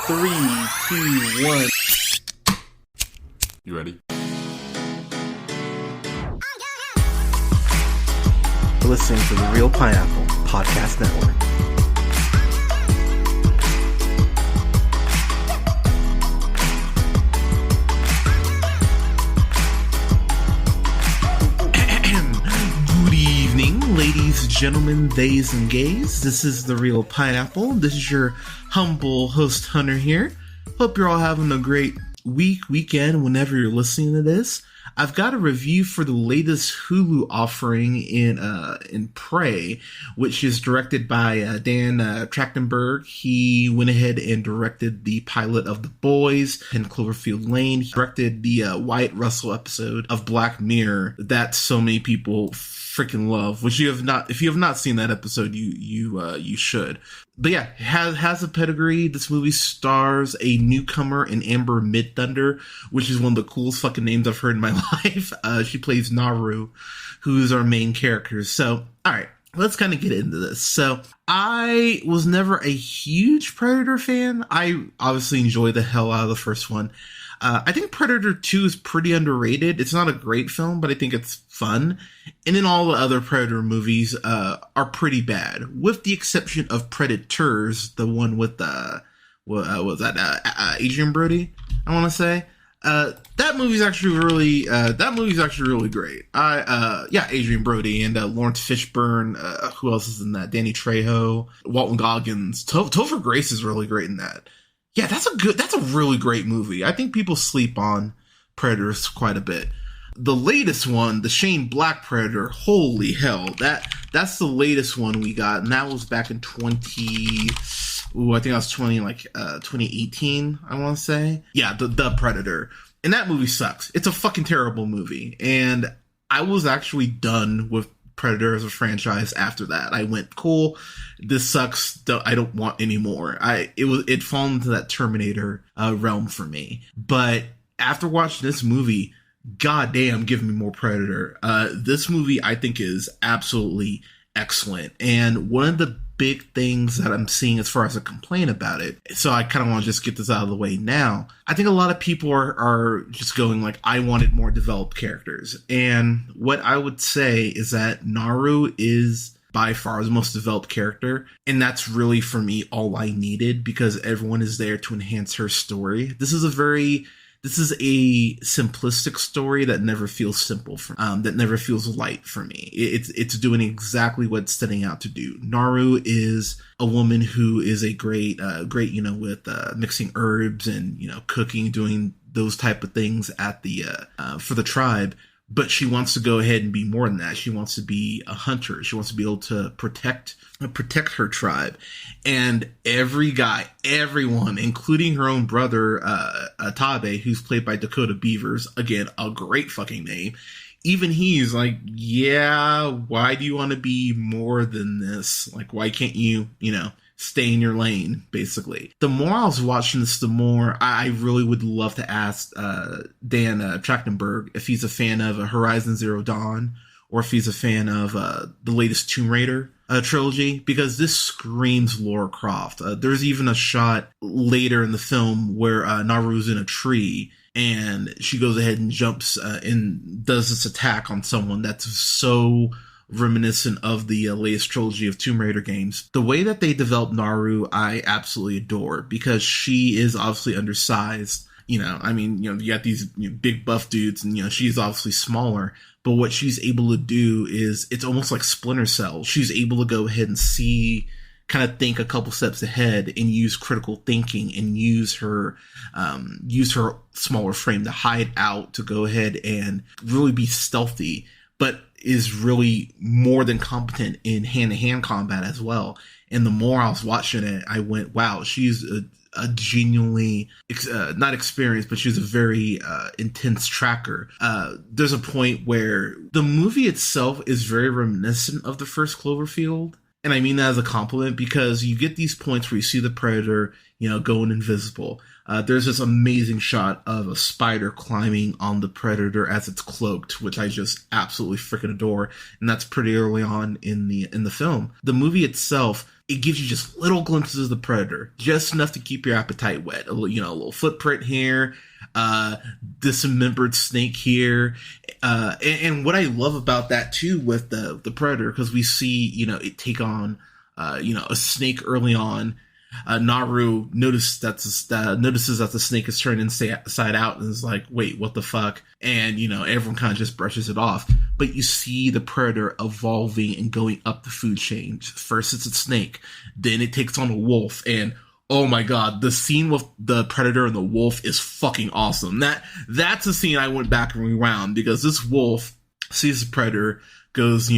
Three, two, one. You ready? You're listening to the Real Pineapple Podcast Network. Good evening, ladies, gentlemen, theys, and gays. This is the Real Pineapple. This is your humble host, Hunter, here. Hope you're all having a great weekend, whenever you're listening to this. I've got a review for the latest Hulu offering in Prey, which is directed by Dan Trachtenberg. He went ahead and directed the pilot of The Boys and Cloverfield Lane. He directed the Wyatt Russell episode of Black Mirror that so many people freaking love. Which if you have not seen that episode, you should. But yeah, has a pedigree. This movie stars a newcomer in Amber Midthunder, which is one of the coolest fucking names I've heard in my life. She plays Naru, who is our main character. So, alright, let's kind of get into this. So, I was never a huge Predator fan. I obviously enjoyed the hell out of the first one. I think Predator 2 is pretty underrated. It's not a great film, but I think it's fun. And then all the other Predator movies are pretty bad, with the exception of Predators, the one with Adrien Brody, I want to say. That movie's actually really great. Adrien Brody and Lawrence Fishburne. Who else is in that? Danny Trejo, Walton Goggins. Topher Grace is really great in that. Yeah, that's a really great movie. I think people sleep on Predators quite a bit. The latest one, the Shane Black Predator, holy hell, that's the latest one we got, and that was back in 2018, I want to say. Yeah, the Predator. And that movie sucks. It's a fucking terrible movie. And I was actually done with Predator as a franchise after that. I went, cool, this sucks, I don't want any more. It fallen into that Terminator realm for me. But after watching this movie, goddamn, give me more Predator. This movie, I think, is absolutely excellent. And one of the big things that I'm seeing as far as a complaint about it, so I kind of want to just get this out of the way now. I think a lot of people are just going like, I wanted more developed characters. And what I would say is that Naru is by far the most developed character. And that's really, for me, all I needed, because everyone is there to enhance her story. This is a simplistic story that never feels simple that never feels light for me. It's doing exactly what it's setting out to do. Naru is a woman who is a great, with mixing herbs and, cooking, doing those type of things at the, for the tribe. But she wants to go ahead and be more than that. She wants to be a hunter. She wants to be able to protect her tribe. And everyone, including her own brother, Tabe, who's played by Dakota Beavers, again, a great fucking name. Even he's like, yeah, why do you want to be more than this? Like, why can't you, stay in your lane, basically. The more I was watching this, the more I really would love to ask Dan Trachtenberg if he's a fan of Horizon Zero Dawn, or if he's a fan of the latest Tomb Raider trilogy, because this screams Lara Croft. There's even a shot later in the film where Naru's in a tree, and she goes ahead and jumps and does this attack on someone that's so reminiscent of the latest trilogy of Tomb Raider games. The way that they develop Naru, I absolutely adore, because she is obviously undersized. You got these big buff dudes, and, she's obviously smaller. But what she's able to do is, it's almost like Splinter Cell. She's able to go ahead and kind of think a couple steps ahead and use critical thinking and use her smaller frame to hide out, to go ahead and really be stealthy, but is really more than competent in hand-to-hand combat as well. And the more I was watching it, I went, wow, she's a genuinely, not experienced, but she's a very intense tracker. There's a point where the movie itself is very reminiscent of the first Cloverfield. And I mean that as a compliment because you get these points where you see the predator, going invisible. There's this amazing shot of a spider climbing on the predator as it's cloaked, which I just absolutely freaking adore. And that's pretty early on in the film. The movie itself, it gives you just little glimpses of the predator, just enough to keep your appetite wet. A little footprint here, dismembered snake here. And what I love about that too with the predator, because we see, it take on, a snake early on. Naru notices that the snake is turned inside out and is like, wait, what the fuck? And, everyone kind of just brushes it off. But you see the predator evolving and going up the food chain. First it's a snake, then it takes on a wolf, and oh my god, the scene with the predator and the wolf is fucking awesome. That's a scene I went back and rewound, because this wolf sees the predator, goes,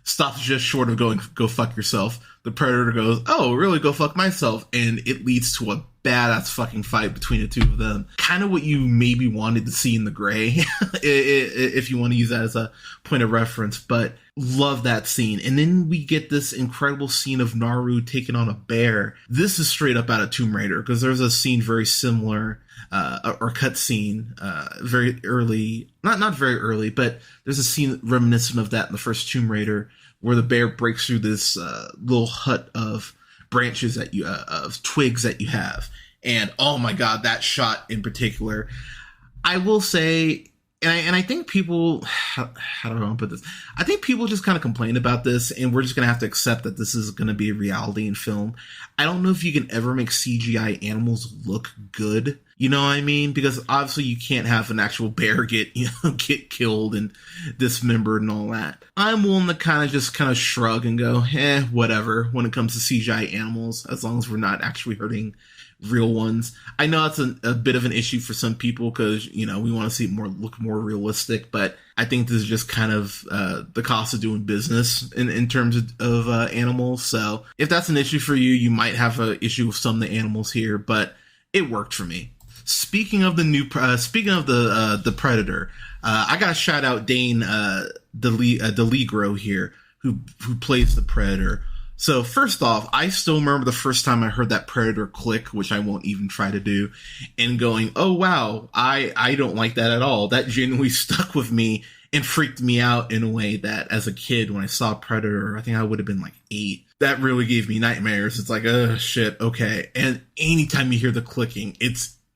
stops just short of going, go fuck yourself. The predator goes, oh, really, go fuck myself. And it leads to a badass fucking fight between the two of them. Kind of what you maybe wanted to see in The Gray, if you want to use that as a point of reference. But love that scene. And then we get this incredible scene of Naru taking on a bear. This is straight up out of Tomb Raider, because there's a scene very similar, or cut scene, very early, not very early, but there's a scene reminiscent of that in the first Tomb Raider, where the bear breaks through this little hut of branches of twigs that you have. And oh my god, that shot in particular, I will say, and I think people, how do I want to put this? I think people just kind of complain about this, and we're just going to have to accept that this is going to be a reality in film. I don't know if you can ever make CGI animals look good. You know what I mean? Because obviously you can't have an actual bear get killed and dismembered and all that. I'm willing to kind of shrug and go, whatever, when it comes to CGI animals, as long as we're not actually hurting real ones. I know it's a bit of an issue for some people, because we want to see it look more realistic, but I think this is just kind of the cost of doing business in terms of animals. So if that's an issue for you, you might have an issue with some of the animals here, but it worked for me. Speaking of the Predator, I gotta shout out Dane DeLigro here, who plays the Predator. So first off, I still remember the first time I heard that Predator click, which I won't even try to do, and going, oh wow, I don't like that at all. That genuinely stuck with me and freaked me out in a way that as a kid, when I saw Predator, I think I would have been like 8. That really gave me nightmares. It's like, oh shit, okay. And anytime you hear the clicking,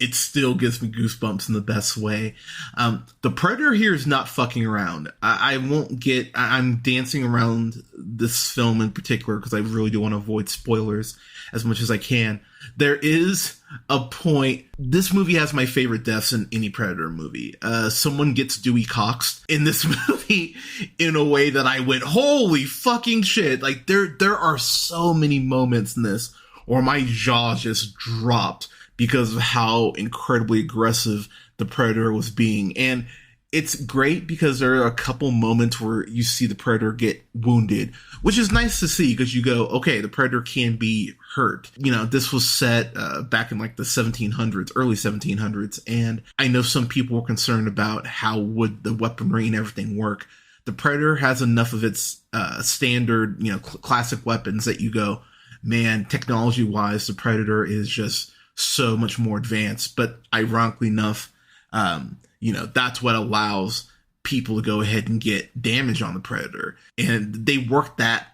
it still gives me goosebumps in the best way. The Predator here is not fucking around. I'm dancing around this film in particular because I really do want to avoid spoilers as much as I can. There is a point. This movie has my favorite deaths in any Predator movie. Someone gets Dewey Coxed in this movie in a way that I went, holy fucking shit. Like there are so many moments in this where my jaw just dropped because of how incredibly aggressive the Predator was being. And it's great because there are a couple moments where you see the Predator get wounded, which is nice to see because you go, okay, the Predator can be hurt. This was set back in like the 1700s, early 1700s. And I know some people were concerned about how would the weaponry and everything work. The Predator has enough of its standard, classic weapons that you go, man, technology wise, the Predator is just so much more advanced. But ironically enough, that's what allows people to go ahead and get damage on the Predator. And they work that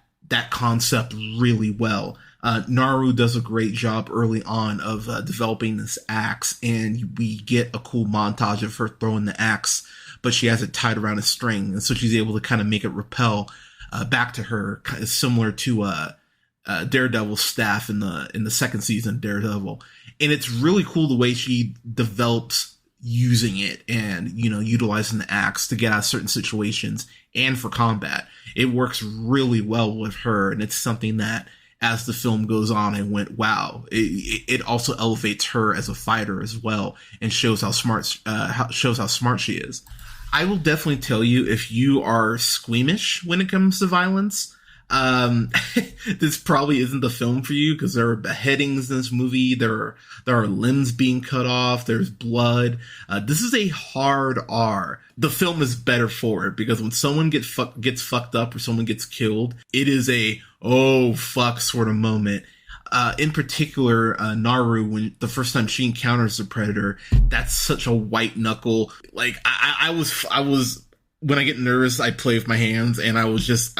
concept really well. Naru does a great job early on of developing this axe, and we get a cool montage of her throwing the axe, but she has it tied around a string, and so she's able to kind of make it repel back to her, kind of similar to Daredevil's staff in the second season of Daredevil. And it's really cool the way she develops using it and, utilizing the axe to get out of certain situations and for combat. It works really well with her, and it's something that as the film goes on, I went, wow. It also elevates her as a fighter as well, and shows how smart she is. I will definitely tell you, if you are squeamish when it comes to violence, This probably isn't the film for you because there are beheadings in this movie. There are limbs being cut off. There's blood. This is a hard R. The film is better for it because when someone gets fucked up or someone gets killed, it is a oh fuck sort of moment. In particular, Naru, when the first time she encounters the predator, that's such a white knuckle. Like I was when I get nervous, I play with my hands, and I was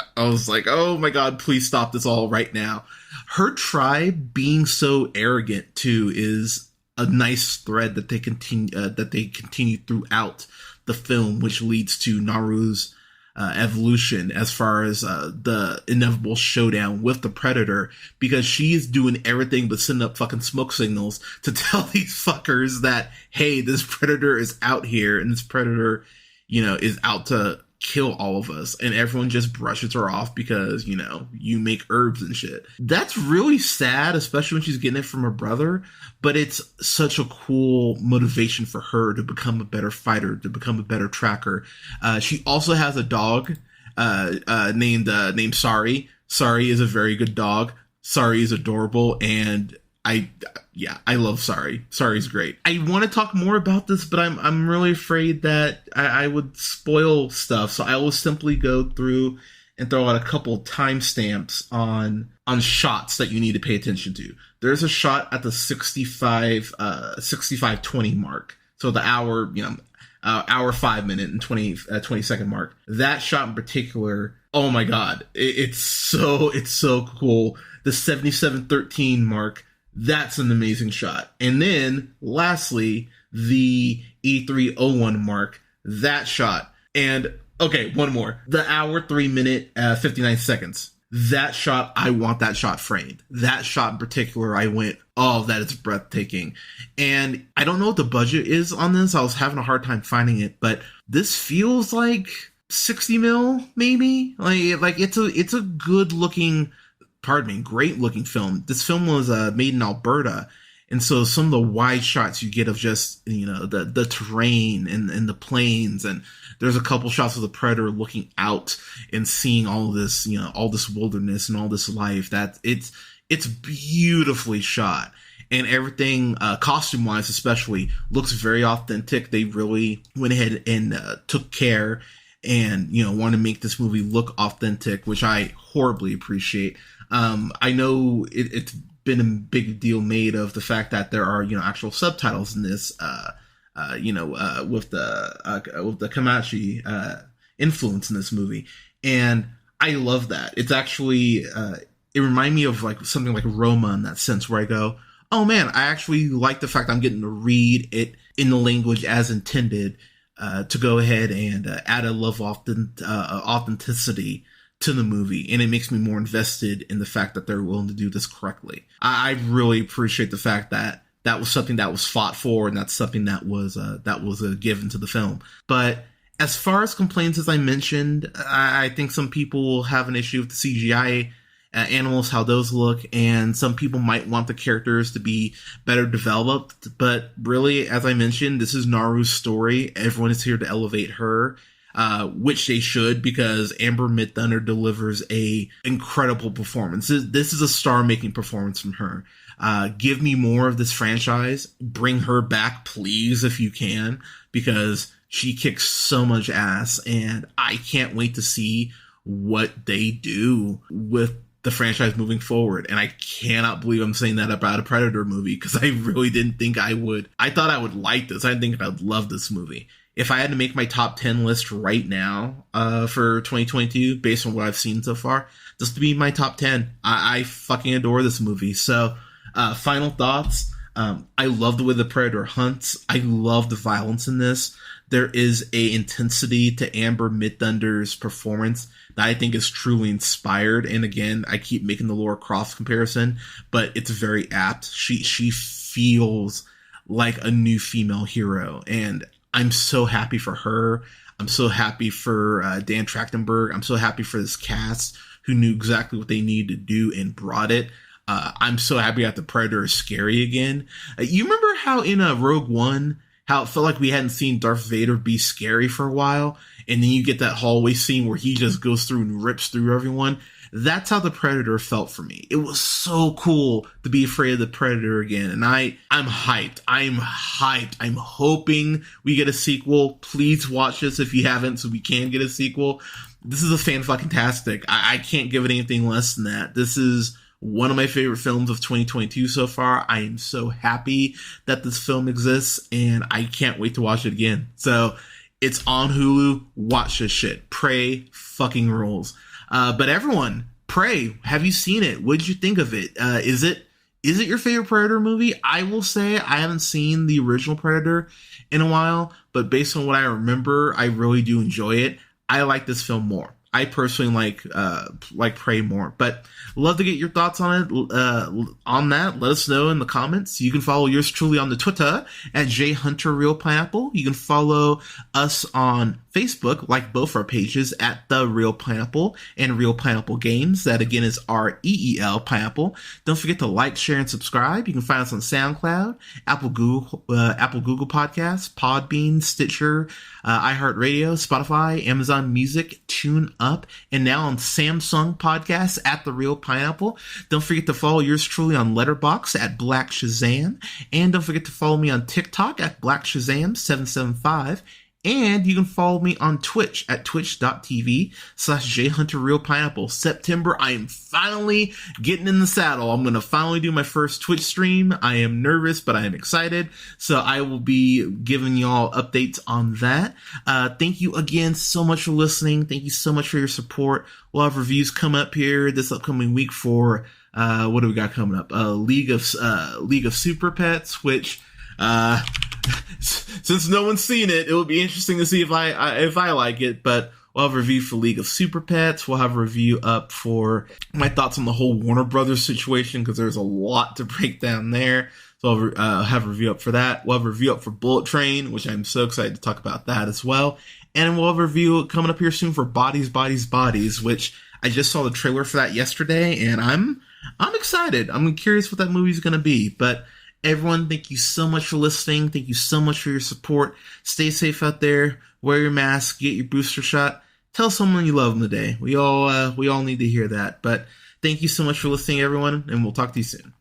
like, oh my god, please stop this all right now. Her tribe being so arrogant too is a nice thread that they continue throughout the film, which leads to Naru's evolution as far as the inevitable showdown with the predator, because she's doing everything but sending up fucking smoke signals to tell these fuckers that, hey, this predator is out here and this predator, is out to kill all of us, and everyone just brushes her off because, you make herbs and shit. That's really sad, especially when she's getting it from her brother, but it's such a cool motivation for her to become a better fighter, to become a better tracker. She also has a dog named Sari. Sari is a very good dog. Sari is adorable, and I love Sari. Sari's great. I want to talk more about this, but I'm really afraid that I would spoil stuff. So I will simply go through and throw out a couple timestamps on shots that you need to pay attention to. There's a shot at the 65:20 mark. So the hour 5 minute and 20 second mark. That shot in particular, oh my god, it's so cool. The 77:13 mark. That's an amazing shot. And then, lastly, the E301 mark, that shot. And, okay, one more. The hour, 3 minute, 59 seconds. That shot, I want that shot framed. That shot in particular, I went, oh, that is breathtaking. And I don't know what the budget is on this. I was having a hard time finding it, but this feels like 60 mil, maybe? Like it's a good looking, great looking film. This film was made in Alberta, and so some of the wide shots you get of just the terrain and the plains, and there's a couple shots of the predator looking out and seeing all this all this wilderness and all this life. That it's beautifully shot, and everything costume wise especially looks very authentic. They really went ahead and took care and want to make this movie look authentic, which I horribly appreciate. I know it's been a big deal made of the fact that there are, actual subtitles in this, with the Comanche, influence in this movie. And I love that. It's actually, it reminded me of like something like Roma in that sense, where I go, oh man, I actually like the fact I'm getting to read it in the language as intended, to go ahead and add a level of authenticity to the movie, and it makes me more invested in the fact that they're willing to do this correctly. I really appreciate the fact that that was something that was fought for, and that's something that was given to the film. But as far as complaints, as I mentioned, I think some people will have an issue with the CGI animals, how those look, and some people might want the characters to be better developed. But really, as I mentioned, this is Naru's story. Everyone is here to elevate her. Which they should, because Amber Midthunder delivers a incredible performance. This is a star-making performance from her. Give me more of this franchise. Bring her back, please, if you can, because she kicks so much ass, and I can't wait to see what they do with the franchise moving forward. And I cannot believe I'm saying that about a Predator movie, because I really didn't think I would. I thought I would like this. I didn't think I'd love this movie. If I had to make my top 10 list right now for 2022, based on what I've seen so far, just to be my top 10, I fucking adore this movie. So, final thoughts. I love the way the Predator hunts. I love the violence in this. There is a intensity to Amber Midthunder's performance that I think is truly inspired. And again, I keep making the Laura Croft comparison, but it's very apt. She feels like a new female hero, and I'm so happy for her. I'm so happy for Dan Trachtenberg. I'm so happy for this cast who knew exactly what they needed to do and brought it. I'm so happy that the Predator is scary again. You remember how in Rogue One, how it felt like we hadn't seen Darth Vader be scary for a while, and then you get that hallway scene where he just goes through and rips through everyone. That's how the Predator felt for me. It was so cool to be afraid of the Predator again. And I'm hyped. I'm hyped. I'm hoping we get a sequel. Please watch this if you haven't, so we can get a sequel. This is a fan-fucking-tastic. I can't give it anything less than that. This is one of my favorite films of 2022 so far. I am so happy that this film exists, and I can't wait to watch it again. So it's on Hulu. Watch this shit. Prey fucking rules. But everyone, Prey, have you seen it? What did you think of it? Is it your favorite Predator movie? I will say I haven't seen the original Predator in a while, but based on what I remember, I really do enjoy it. I like this film more. I personally like Prey more, but love to get your thoughts on it. On that, let us know in the comments. You can follow yours truly on the Twitter at @JHunterRealPineapple. You can follow us on Facebook, like both our pages, at The Real Pineapple and Real Pineapple Games. That again is REEL Pineapple. Don't forget to like, share, and subscribe. You can find us on SoundCloud, Apple Google Podcasts, Podbean, Stitcher, iHeartRadio, Spotify, Amazon Music, Tune Up, and now on Samsung Podcasts at The Real Pineapple. Don't forget to follow yours truly on Letterboxd at Black Shazam, and don't forget to follow me on TikTok at Black Shazam 775. And you can follow me on Twitch at twitch.tv/JHunterRealPineapple. September, I am finally getting in the saddle. I'm going to finally do my first Twitch stream. I am nervous, but I am excited. So I will be giving y'all updates on that. Thank you again so much for listening. Thank you so much for your support. We'll have reviews come up here this upcoming week for, what do we got coming up? League of Super Pets, which, since no one's seen it, it will be interesting to see if I like it. But we'll have a review for League of Super Pets. We'll have a review up for my thoughts on the whole Warner Brothers situation, because there's a lot to break down there. So I'll have a review up for that. We'll have a review up for Bullet Train, which I'm so excited to talk about that as well. And we'll have a review coming up here soon for Bodies, which I just saw the trailer for that yesterday, and I'm excited. I'm curious what that movie's going to be. But everyone, thank you so much for listening. Thank you so much for your support. Stay safe out there. Wear your mask. Get your booster shot. Tell someone you love them today. We all need to hear that. But thank you so much for listening, everyone, and we'll talk to you soon.